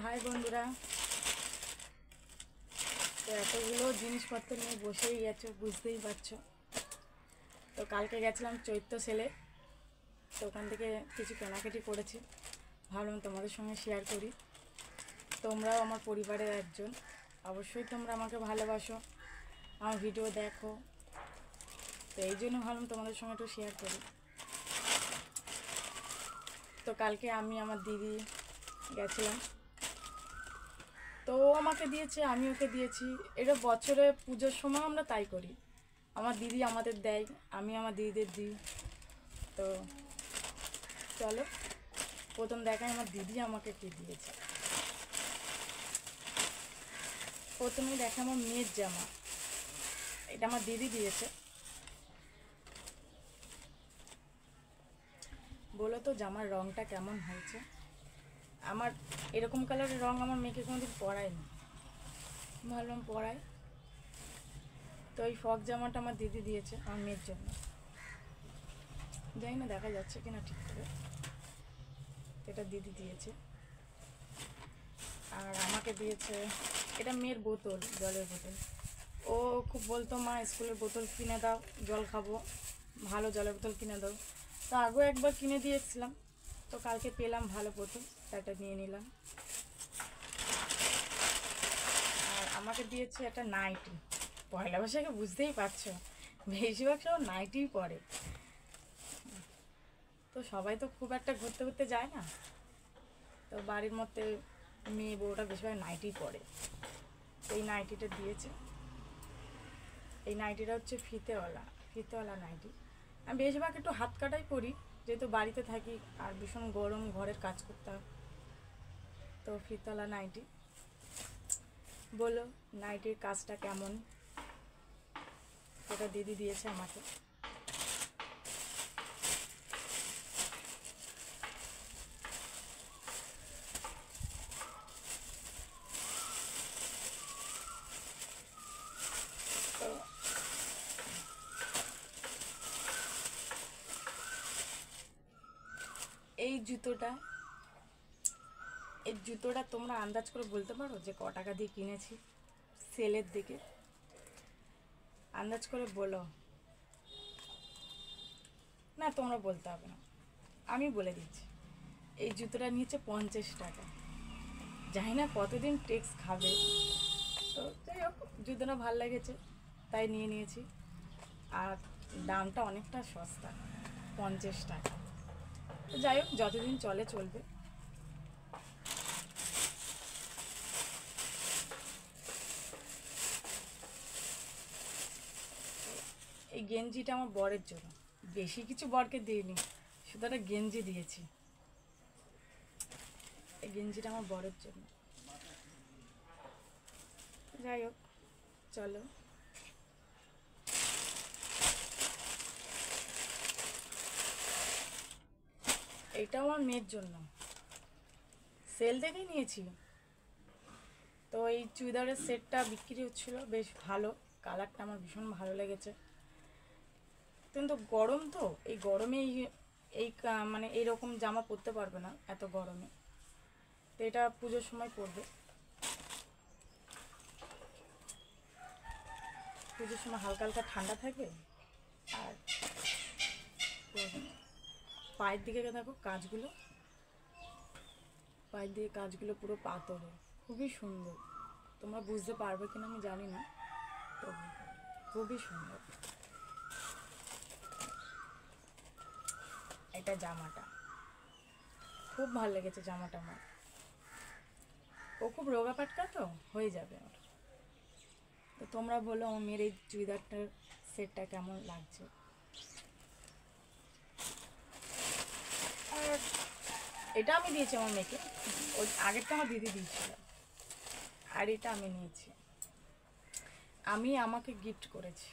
High বন্ধুরা, তো এতগুলো জিনিসপত্র নিয়ে বসেই গেছো, বুঝতেই পারছো। তো কালকে গেছিলাম চৈত্র সেলে, তো ওখান থেকে কিছু কেনাকাটি করেছি, ভাবলাম তোমাদের সঙ্গে শেয়ার করি। তোমরাও আমার পরিবারের একজন, অবশ্যই তোমরা আমাকে ভালোবাসো, আমার ভিডিও দেখো, তো এই জন্য ভাবলাম তোমাদের সঙ্গে একটু শেয়ার করি। তো কালকে আমি আমার দিদি গেছিলাম, তো ও আমাকে দিয়েছে, আমি ওকে দিয়েছি। এটা বছরে পুজোর সময় আমরা তাই করি, আমার দিদি আমাদের দেয়, আমি আমার দিদিদের দিই। তো চলো প্রথম দেখায় আমার দিদি আমাকে কী দিয়েছে। প্রথমে দেখে আমার মেয়ের জামা, এটা আমার দিদি দিয়েছে। বলো তো জামার রঙটা কেমন হয়েছে? আমার এরকম কালারের রঙ আমার মেয়েকে কোনোদিন পরায়নি, ভাবলাম পরাই। তো এই ফক জামাটা আমার দিদি দিয়েছে আমার মেয়ের জন্য, জানি না দেখা যাচ্ছে কিনা ঠিক করে, এটা দিদি দিয়েছে। আর আমাকে দিয়েছে এটা মেয়ের বোতল, জলের বোতল। ও খুব বলতো মা স্কুলের বোতল কিনে দাও, জল খাবো, ভালো জলের বোতল কিনে দাও। তো আগেও একবার কিনে দিয়েছিলাম, তো কালকে পেলাম ভালো বোতল, একটা নিয়ে নিলাম। আর আমাকে দিয়েছে একটা নাইটি, পয়লা বৈশাখে বুঝতেই পারছো বেশিরভাগ সব নাইটিই পরে। তো সবাই তো খুব একটা ঘুরতে ঘুরতে যায় না, তো বাড়ির মধ্যে মেয়ে বউটা বেশিরভাগ নাইটিই পরে। এই নাইটিটা দিয়েছে, এই নাইটিটা হচ্ছে ফিতেওয়ালা নাইটি। আমি বেশিরভাগ একটু হাত কাটাই পরি, যেহেতু বাড়িতে থাকি আর ভীষণ গরম, ঘরের কাজ করতে হয়। তো ফিতেওয়ালা নাইটি। বলো নাইটির কাজটা কেমন? এটা দিদি দিয়েছে আমাকে। তো এই জুতোটা তোমরা আন্দাজ করে বলতে পারো যে ক টাকা দিয়ে কিনেছি? সেলের দিকে আন্দাজ করে বলো না, তোমরা বলতে হবে না, আমি বলে দিচ্ছি। এই জুতোটা নিয়েছে 50 টাকা, জানি না কতদিন টেক্স খাবে। তো যাই হোক, জুতোটা ভালো লেগেছে তাই নিয়ে নিয়েছি। আর দামটা অনেকটা সস্তা, 50 টাকা। তো যাই হোক, যতদিন চলে চলবে। এই গেঞ্জিটা আমার বরের জন্য, বেশি কিছু বরকে দিইনি, শুধু একটা গেঞ্জি দিয়েছি। এই গেঞ্জিটা আমার বরের জন্য। যাই হোক চলো, এইটাও আমার মেয়ের জন্য, সেল থেকেই নিয়েছি। তো এই চুড়িদারের সেটটা বিক্রি হচ্ছিলো বেশ ভালো, কালারটা আমার ভীষণ ভালো লেগেছে। কিন্তু গরম তো, এই গরমে মানে এইরকম জামা পরতে পারবে না এত গরমে, তো এটা পুজোর সময় পরবে। পুজোর সময় হালকা হালকা ঠান্ডা থাকবে। আর পায়ের দিকে দেখো কাজগুলো, পায়ের দিকে কাজগুলো পুরো পাথরে, খুবই সুন্দর। তোমরা বুঝতে পারবে কিনা আমি জানি না, তো খুবই সুন্দর। এটা জামাটা খুব ভালো লেগেছে, জামাটা আমার। ও খুব রোগা পাটকা, তো হয়ে যাবে ওর। তো তোমরা বলো আমার মেয়ের এই চুড়িদারটার সেটটা কেমন লাগছে। আর এটা আমি দিয়েছি আমার মেয়েকে, ওই আগেরটা আমার দিদি দিয়েছিল, আর এটা আমি নিয়েছি, আমি আমাকে গিফট করেছি।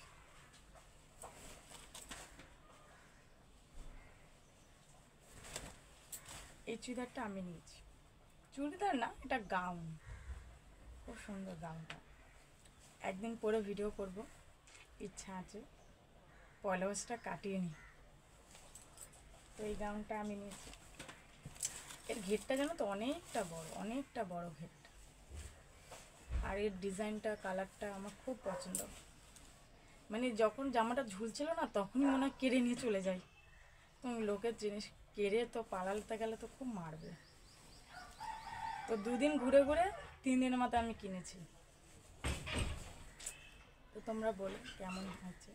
এই চুড়িদারটা আমি নিয়েছি, চুড়িদার না এটা গাউন, খুব সুন্দর গাউনটা। একদিন পরে ভিডিও করব, ইচ্ছা আছে, পয়লা বৈশাখটা কাটিয়ে নিই। তো এই গাউনটা আমি নিয়েছি। এর ঘেরটা জানো তো অনেকটা বড় ঘের। আর এর ডিজাইনটা কালারটা আমার খুব পছন্দ। মানে যখন জামাটা ঝুলছিল না তখনই মনে হয় কেড়ে নিয়ে চলে যাই। তুমি লোকের জিনিস কেড়ে তো পালাতে গেলে তো খুব মারবে। তো 2 দিন ঘুরে ঘুরে 3 দিনের মাথায় আমি কিনেছি। তো তোমরা বলো কেমন হয়েছে।